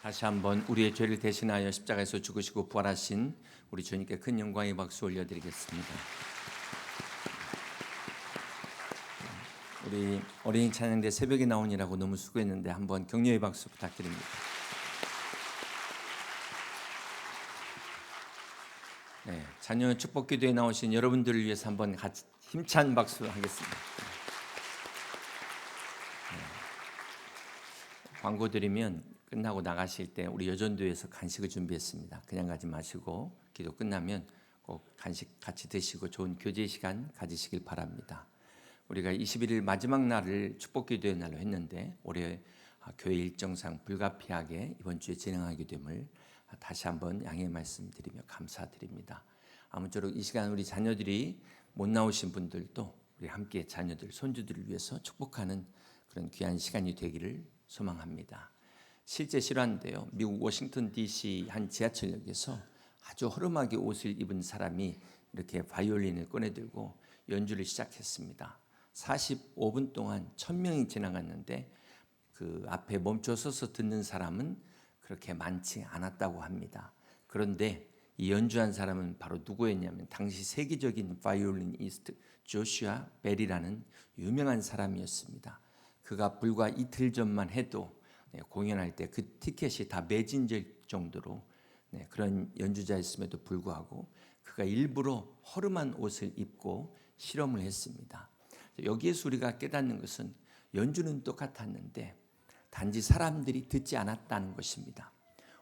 다시 한번 우리의 죄를 대신하여 십자가에서 죽으시고 부활하신 우리 주님께 큰 영광의 박수 올려드리겠습니다. 우리 어린이 찬양대 새벽에 나오느라고 너무 수고했는데 한번 격려의 박수 부탁드립니다. 네, 자녀 축복기도에 나오신 여러분들을 위해서 한번 같이 힘찬 박수 하겠습니다. 광고 드리면 끝나고 나가실 때 우리 여전도에서 간식을 준비했습니다. 그냥 가지 마시고 기도 끝나면 꼭 간식 같이 드시고 좋은 교제 시간 가지시길 바랍니다. 우리가 21일 마지막 날을 축복기도의 날로 했는데 올해 교회 일정상 불가피하게 이번 주에 진행하게 됨을 다시 한번 양해 말씀드리며 감사드립니다. 아무쪼록 이 시간 우리 자녀들이 못 나오신 분들도 우리 함께 자녀들, 손주들을 위해서 축복하는 그런 귀한 시간이 되기를 소망합니다. 실제 실화인데요. 미국 워싱턴 DC 한 지하철역에서 아주 허름하게 옷을 입은 사람이 이렇게 바이올린을 꺼내들고 연주를 시작했습니다. 45분 동안 1000명이 지나갔는데 그 앞에 멈춰 서서 듣는 사람은 그렇게 많지 않았다고 합니다. 그런데 이 연주한 사람은 바로 누구였냐면 당시 세계적인 바이올리니스트 조슈아 벨이라는 유명한 사람이었습니다. 그가 불과 이틀 전만 해도 공연할 때 그 티켓이 다 매진될 정도로 그런 연주자였음에도 불구하고 그가 일부러 허름한 옷을 입고 실험을 했습니다. 여기에서 우리가 깨닫는 것은 연주는 똑같았는데 단지 사람들이 듣지 않았다는 것입니다.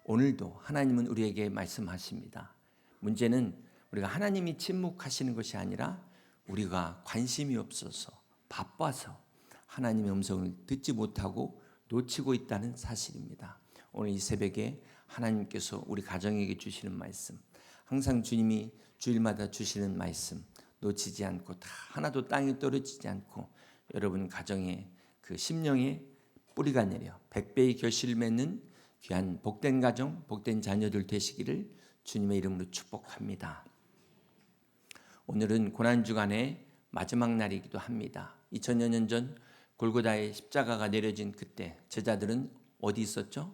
오늘도 하나님은 우리에게 말씀하십니다. 문제는 우리가 하나님이 침묵하시는 것이 아니라 우리가 관심이 없어서 바빠서 하나님의 음성을 듣지 못하고 놓치고 있다는 사실입니다. 오늘 이 새벽에 하나님께서 우리 가정에게 주시는 말씀, 항상 주님이 주일마다 주시는 말씀 놓치지 않고 다 하나도 땅에 떨어지지 않고 여러분 가정에 그 심령에 뿌리가 내려 100배의 결실을 맺는 귀한 복된 가정, 복된 자녀들 되시기를 주님의 이름으로 축복합니다. 오늘은 고난주간의 마지막 날이기도 합니다. 2000여 년 전 골고다의 십자가가 내려진 그때 제자들은 어디 있었죠?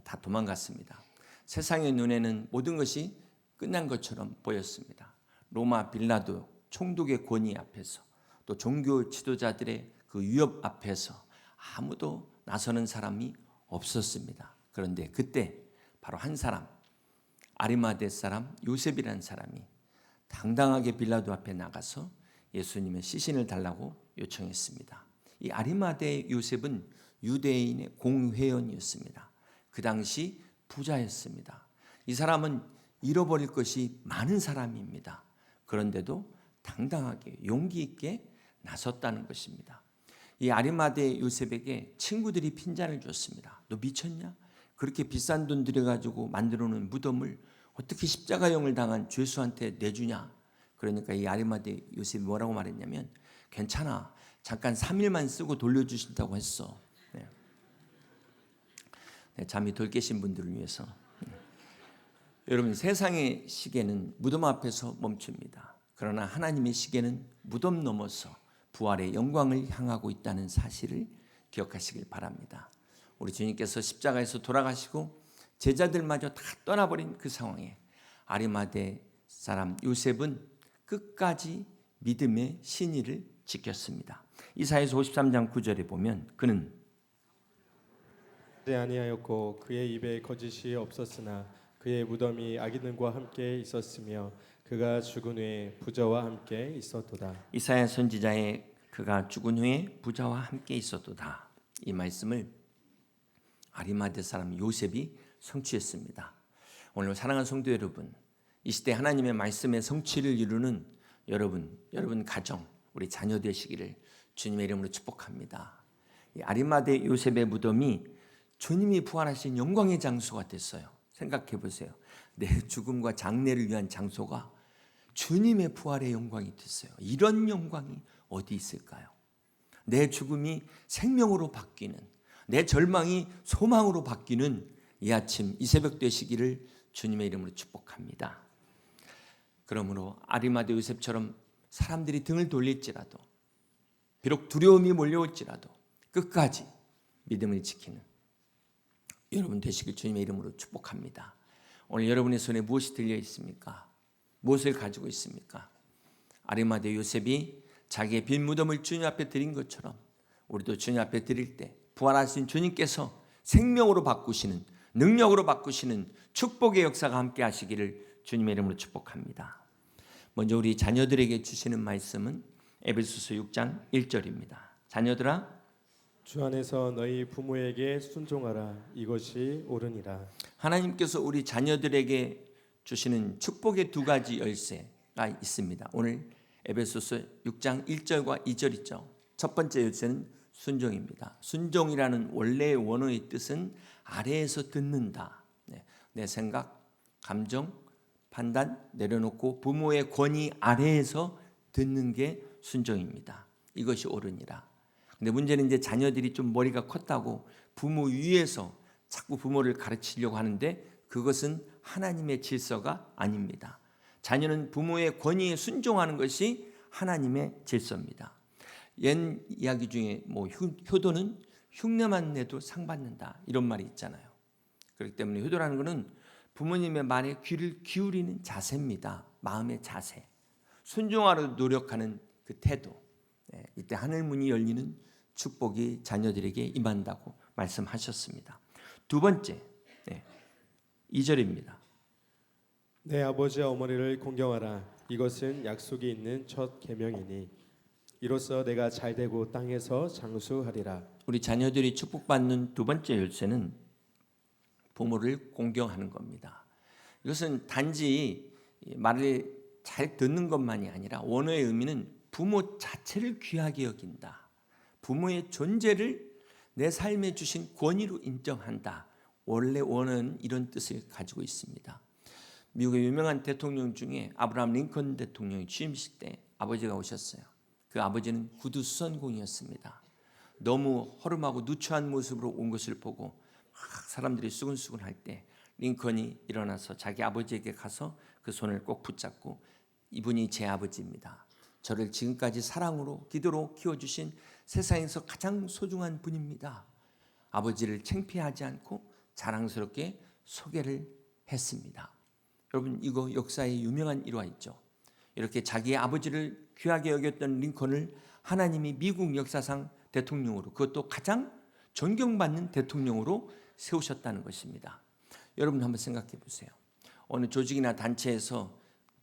다 도망갔습니다. 세상의 눈에는 모든 것이 끝난 것처럼 보였습니다. 로마 빌라도 총독의 권위 앞에서 또 종교 지도자들의 그 위협 앞에서 아무도 나서는 사람이 없었습니다. 그런데 그때 바로 한 사람, 아리마대 사람 요셉이라는 사람이 당당하게 빌라도 앞에 나가서 예수님의 시신을 달라고 요청했습니다. 이 아리마대 요셉은 유대인의 공회원이었습니다. 그 당시 부자였습니다. 이 사람은 잃어버릴 것이 많은 사람입니다. 그런데도 당당하게 용기 있게 나섰다는 것입니다. 이 아리마대 요셉에게 친구들이 핀잔을 줬습니다. 너 미쳤냐? 그렇게 비싼 돈 들여가지고 만들어 놓은 무덤을 어떻게 십자가형을 당한 죄수한테 내주냐? 그러니까 이 아리마대 요셉이 뭐라고 말했냐면 괜찮아. 잠깐 3일만 쓰고 돌려주신다고 했어. 잠이 덜 깨신 분들을 위해서. 여러분 세상의 시계는 무덤 앞에서 멈춥니다. 그러나 하나님의 시계는 무덤 넘어서 부활의 영광을 향하고 있다는 사실을 기억하시길 바랍니다. 우리 주님께서 십자가에서 돌아가시고 제자들마저 다 떠나버린 그 상황에 아리마대 사람 요셉은 끝까지 믿음의 신의를 지켰습니다. 이사야서 53장 9절에 보면 그는 아니하였고 그의 입에 거짓이 없었으나 그의 무덤이 악인들과 함께 있었으며 그가 죽은 후에 부자와 함께 있었도다. 이사야 선지자의 그가 죽은 후에 부자와 함께 있었도다. 이 말씀을 아리마대 사람 요셉이 성취했습니다. 오늘 사랑하는 성도 여러분, 이 시대 하나님의 말씀의 성취를 이루는 여러분 가정, 우리 자녀 되시기를 주님의 이름으로 축복합니다. 이 아리마대 요셉의 무덤이 주님이 부활하신 영광의 장소가 됐어요. 생각해 보세요. 내 죽음과 장례를 위한 장소가 주님의 부활의 영광이 됐어요. 이런 영광이 어디 있을까요? 내 죽음이 생명으로 바뀌는, 내 절망이 소망으로 바뀌는 이 아침, 이 새벽 되시기를 주님의 이름으로 축복합니다. 그러므로 아리마대 요셉처럼 사람들이 등을 돌릴지라도, 비록 두려움이 몰려올지라도 끝까지 믿음을 지키는 여러분 되시길 주님의 이름으로 축복합니다. 오늘 여러분의 손에 무엇이 들려 있습니까? 무엇을 가지고 있습니까? 아리마대 요셉이 자기의 빈 무덤을 주님 앞에 드린 것처럼 우리도 주님 앞에 드릴 때 부활하신 주님께서 생명으로 바꾸시는, 능력으로 바꾸시는 축복의 역사가 함께 하시기를 주님의 이름으로 축복합니다. 먼저 우리 자녀들에게 주시는 말씀은 에베소서 6장 1절입니다. 자녀들아, 주 안에서 너희 부모에게 순종하라. 이것이 옳으니라. 하나님께서 우리 자녀들에게 주시는 축복의 두 가지 열쇠가 있습니다. 오늘 에베소서 6장 1절과 2절 있죠. 첫 번째 열쇠는 순종입니다. 순종이라는 원래의 원어의 뜻은 아래에서 듣는다. 내 생각, 감정, 판단 내려놓고 부모의 권위 아래에서 듣는 게 순종입니다. 이것이 옳으니라. 근데 문제는 이제 자녀들이 좀 머리가 컸다고 부모 위에서 자꾸 부모를 가르치려고 하는데 그것은 하나님의 질서가 아닙니다. 자녀는 부모의 권위에 순종하는 것이 하나님의 질서입니다. 옛 이야기 중에 효도는 흉내만 내도 상 받는다 이런 말이 있잖아요. 그렇기 때문에 효도라는 것은 부모님의 말에 귀를 기울이는 자세입니다. 마음의 자세, 순종하려 노력하는 그 태도. 이때 하늘 문이 열리는 축복이 자녀들에게 임한다고 말씀하셨습니다. 두 번째 2절입니다. 내 아버지와 어머니를 공경하라. 이것은 약속이 있는 첫 계명이니 이로써 내가 잘되고 땅에서 장수하리라. 우리 자녀들이 축복받는 두 번째 열쇠는 부모를 공경하는 겁니다. 이것은 단지 말을 잘 듣는 것만이 아니라 원어의 의미는 부모 자체를 귀하게 여긴다. 부모의 존재를 내 삶에 주신 권위로 인정한다. 원래 원어는 이런 뜻을 가지고 있습니다. 미국의 유명한 대통령 중에 아브라함 링컨 대통령이 취임식 때 아버지가 오셨어요. 그 아버지는 구두 수선공이었습니다. 너무 허름하고 누추한 모습으로 온 것을 보고 막 사람들이 수근수근할 때 링컨이 일어나서 자기 아버지에게 가서 그 손을 꼭 붙잡고 이분이 제 아버지입니다. 저를 지금까지 사랑으로 기도로 키워주신 세상에서 가장 소중한 분입니다. 아버지를 창피하지 않고 자랑스럽게 소개를 했습니다. 여러분 이거 역사의 유명한 일화 있죠. 이렇게 자기의 아버지를 귀하게 여겼던 링컨을 하나님이 미국 역사상 대통령으로 그것도 가장 존경받는 대통령으로 세우셨다는 것입니다. 여러분 한번 생각해 보세요. 어느 조직이나 단체에서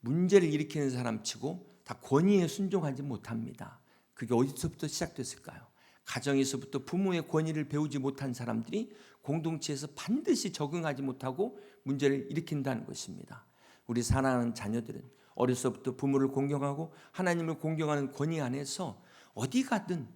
문제를 일으키는 사람 치고 다 권위에 순종하지 못합니다. 그게 어디서부터 시작됐을까요? 가정에서부터 부모의 권위를 배우지 못한 사람들이 공동체에서 반드시 적응하지 못하고 문제를 일으킨다는 것입니다. 우리 사랑하는 자녀들은 어려서부터 부모를 공경하고 하나님을 공경하는 권위 안에서 어디 가든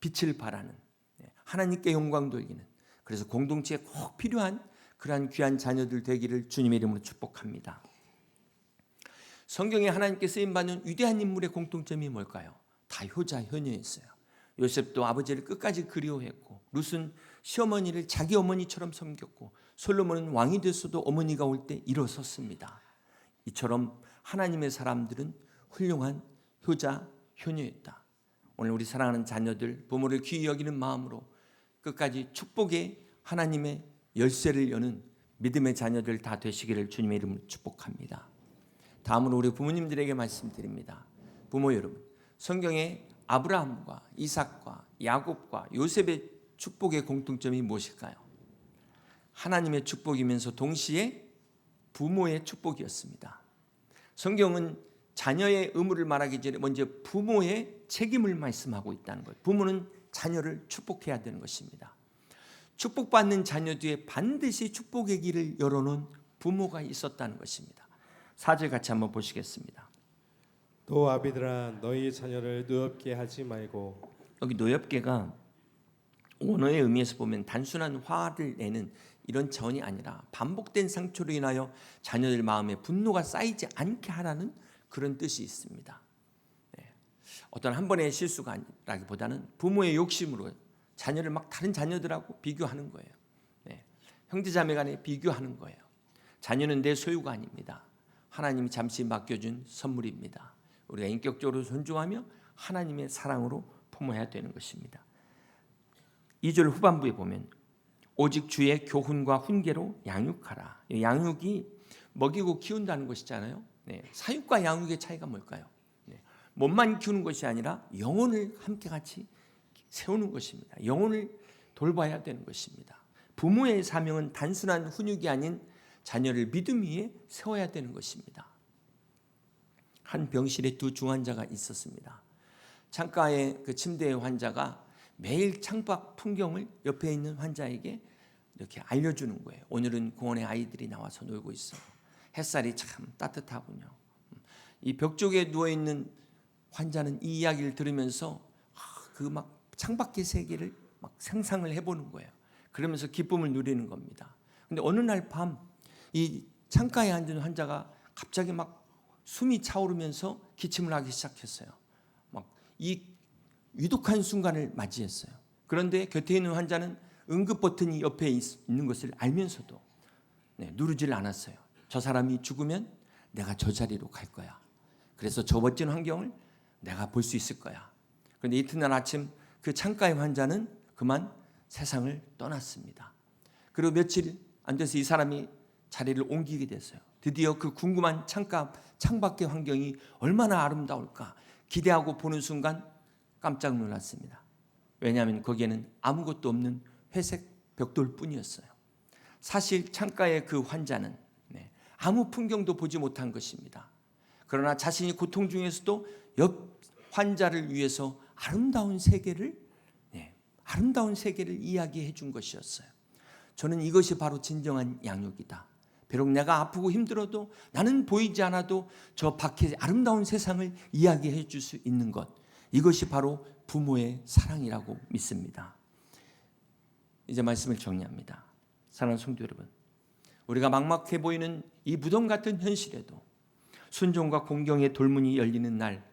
빛을 발하는 하나님께 영광 돌리는 그래서 공동체에 꼭 필요한 그러한 귀한 자녀들 되기를 주님의 이름으로 축복합니다. 성경에 하나님께 쓰임받는 위대한 인물의 공통점이 뭘까요? 다 효자, 효녀였어요. 요셉도 아버지를 끝까지 그리워했고 룻은 시어머니를 자기 어머니처럼 섬겼고 솔로몬은 왕이 됐어도 어머니가 올 때 일어섰습니다. 이처럼 하나님의 사람들은 훌륭한 효자, 효녀였다. 오늘 우리 사랑하는 자녀들 부모를 귀히 여기는 마음으로 끝까지 축복의 하나님의 열쇠를 여는 믿음의 자녀들 다 되시기를 주님의 이름으로 축복합니다. 다음으로 우리 부모님들에게 말씀드립니다. 부모 여러분, 성경에 아브라함과 이삭과 야곱과 요셉의 축복의 공통점이 무엇일까요? 하나님의 축복이면서 동시에 부모의 축복이었습니다. 성경은 자녀의 의무를 말하기 전에 먼저 부모의 책임을 말씀하고 있다는 거예요. 부모는 자녀를 축복해야 되는 것입니다. 축복받는 자녀 뒤에 반드시 축복의 길을 열어놓은 부모가 있었다는 것입니다. 4절 같이 한번 보시겠습니다. 또 아비들아 너희 자녀를 노엽게 하지 말고. 여기 노엽게가 원어의 의미에서 보면 단순한 화를 내는 이런 차원이 아니라 반복된 상처로 인하여 자녀들 마음에 분노가 쌓이지 않게 하라는 그런 뜻이 있습니다. 어떤 한 번의 실수가 아니라기보다는 부모의 욕심으로 자녀를 막 다른 자녀들하고 비교하는 거예요. 형제자매 간에 비교하는 거예요. 자녀는 내 소유가 아닙니다. 하나님이 잠시 맡겨준 선물입니다. 우리가 인격적으로 존중하며 하나님의 사랑으로 품어야 되는 것입니다. 2절 후반부에 보면 오직 주의 교훈과 훈계로 양육하라. 양육이 먹이고 키운다는 것이잖아요. 네, 사육과 양육의 차이가 뭘까요? 네, 몸만 키우는 것이 아니라 영혼을 함께 같이 세우는 것입니다. 영혼을 돌봐야 되는 것입니다. 부모의 사명은 단순한 훈육이 아닌 자녀를 믿음 위에 세워야 되는 것입니다. 한 병실에 두 중환자가 있었습니다. 창가에 그 침대의 환자가 매일 창밖 풍경을 옆에 있는 환자에게 이렇게 알려주는 거예요. 오늘은 공원에 아이들이 나와서 놀고 있어. 햇살이 참 따뜻하군요. 이 벽 쪽에 누워있는 환자는 이 이야기를 들으면서 그 막 창밖의 세계를 막 상상을 해보는 거예요. 그러면서 기쁨을 누리는 겁니다. 근데 어느 날 밤 이 창가에 앉은 환자가 갑자기 막 숨이 차오르면서 기침을 하기 시작했어요. 막 이 위독한 순간을 맞이했어요. 그런데 곁에 있는 환자는 응급 버튼이 옆에 있는 것을 알면서도 누르질 않았어요. 저 사람이 죽으면 내가 저 자리로 갈 거야. 그래서 저 멋진 환경을 내가 볼 수 있을 거야. 그런데 이튿날 아침 그 창가의 환자는 그만 세상을 떠났습니다. 그리고 며칠 안 돼서 이 사람이 자리를 옮기게 됐어요. 드디어 그 궁금한 창밖의 환경이 얼마나 아름다울까 기대하고 보는 순간 깜짝 놀랐습니다. 왜냐하면 거기에는 아무것도 없는 회색 벽돌뿐이었어요. 사실 창가의 그 환자는 아무 풍경도 보지 못한 것입니다. 그러나 자신이 고통 중에서도 옆 환자를 위해서 아름다운 세계를 이야기해 준 것이었어요. 저는 이것이 바로 진정한 양육이다. 비록 내가 아프고 힘들어도 나는 보이지 않아도 저 밖에 아름다운 세상을 이야기해 줄 수 있는 것, 이것이 바로 부모의 사랑이라고 믿습니다. 이제 말씀을 정리합니다. 사랑하는 성도 여러분, 우리가 막막해 보이는 이 무덤 같은 현실에도 순종과 공경의 돌문이 열리는 날,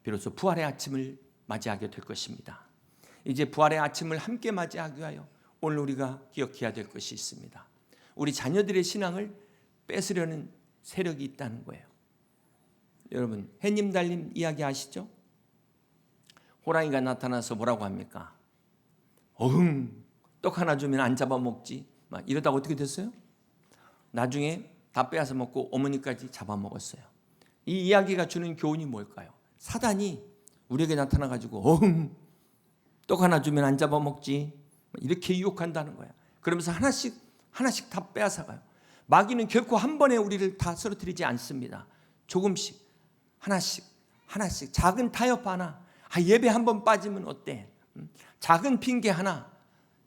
비로소 부활의 아침을 맞이하게 될 것입니다. 이제 부활의 아침을 함께 맞이하기 위하여 오늘 우리가 기억해야 될 것이 있습니다. 우리 자녀들의 신앙을 뺏으려는 세력이 있다는 거예요. 여러분, 해님 달님 이야기 아시죠? 호랑이가 나타나서 뭐라고 합니까? 어흥, 떡 하나 주면 안 잡아먹지. 막 이러다가 어떻게 됐어요? 나중에 다 빼앗아 먹고 어머니까지 잡아먹었어요. 이 이야기가 주는 교훈이 뭘까요? 사단이 우리에게 나타나가지고 어흥, 떡 하나 주면 안 잡아먹지. 이렇게 유혹한다는 거예요. 그러면서 하나씩 다 빼앗아가요. 마귀는 결코 한 번에 우리를 다 쓰러뜨리지 않습니다. 조금씩, 하나씩 작은 타협 하나, 예배 한 번 빠지면 어때? 작은 핑계 하나,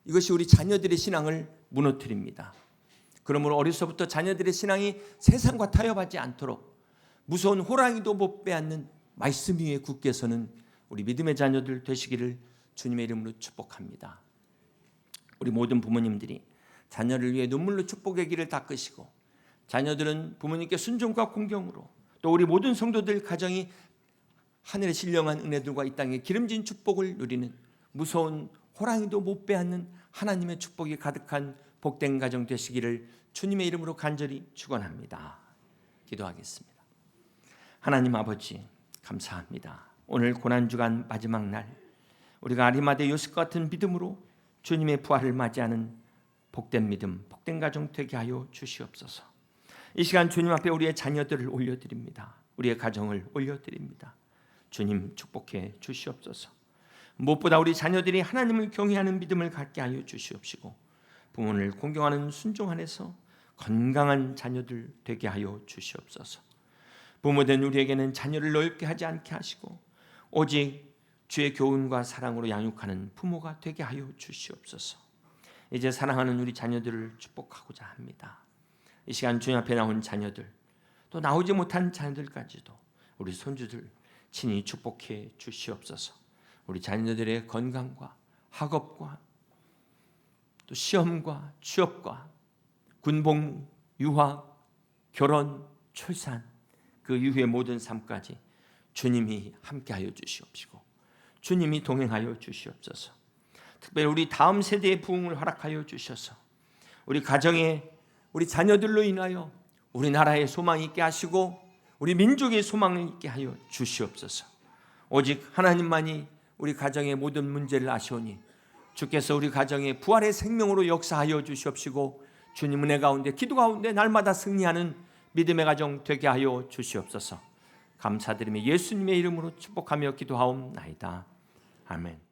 이것이 우리 자녀들의 신앙을 무너뜨립니다. 그러므로 어려서부터 자녀들의 신앙이 세상과 타협하지 않도록 무서운 호랑이도 못 빼앗는 말씀 위에 굳게 서는 우리 믿음의 자녀들 되시기를 주님의 이름으로 축복합니다. 우리 모든 부모님들이 자녀를 위해 눈물로 축복의 길을 닦으시고, 자녀들은 부모님께 순종과 공경으로, 또 우리 모든 성도들 가정이 하늘의 신령한 은혜들과 이 땅의 기름진 축복을 누리는 무서운 호랑이도 못 빼앗는 하나님의 축복이 가득한 복된 가정 되시기를 주님의 이름으로 간절히 축원합니다. 기도하겠습니다. 하나님 아버지, 감사합니다. 오늘 고난주간 마지막 날, 우리가 아리마대 요셉 같은 믿음으로 주님의 부활을 맞이하는 복된 믿음, 복된 가정 되게 하여 주시옵소서. 이 시간 주님 앞에 우리의 자녀들을 올려드립니다. 우리의 가정을 올려드립니다. 주님 축복해 주시옵소서. 무엇보다 우리 자녀들이 하나님을 경외하는 믿음을 갖게 하여 주시옵시고, 부모를 공경하는 순종 안에서 건강한 자녀들 되게 하여 주시옵소서. 부모된 우리에게는 자녀를 넓게 하지 않게 하시고 오직 주의 교훈과 사랑으로 양육하는 부모가 되게 하여 주시옵소서. 이제 사랑하는 우리 자녀들을 축복하고자 합니다. 이 시간 주님 앞에 나온 자녀들, 또 나오지 못한 자녀들까지도 우리 손주들 친히 축복해 주시옵소서. 우리 자녀들의 건강과 학업과 또 시험과 취업과 군복무, 유학, 결혼, 출산, 그 이후의 모든 삶까지 주님이 함께하여 주시옵시고 주님이 동행하여 주시옵소서. 특별히 우리 다음 세대의 부흥을 허락하여 주셔서 우리 가정에 우리 자녀들로 인하여 우리나라의 소망이 있게 하시고 우리 민족의 소망을 있게 하여 주시옵소서. 오직 하나님만이 우리 가정의 모든 문제를 아시오니 주께서 우리 가정에 부활의 생명으로 역사하여 주시옵시고 주님 은혜 가운데 기도 가운데 날마다 승리하는 믿음의 가정 되게 하여 주시옵소서. 감사드리며 예수님의 이름으로 축복하며 기도하옵나이다. 아멘.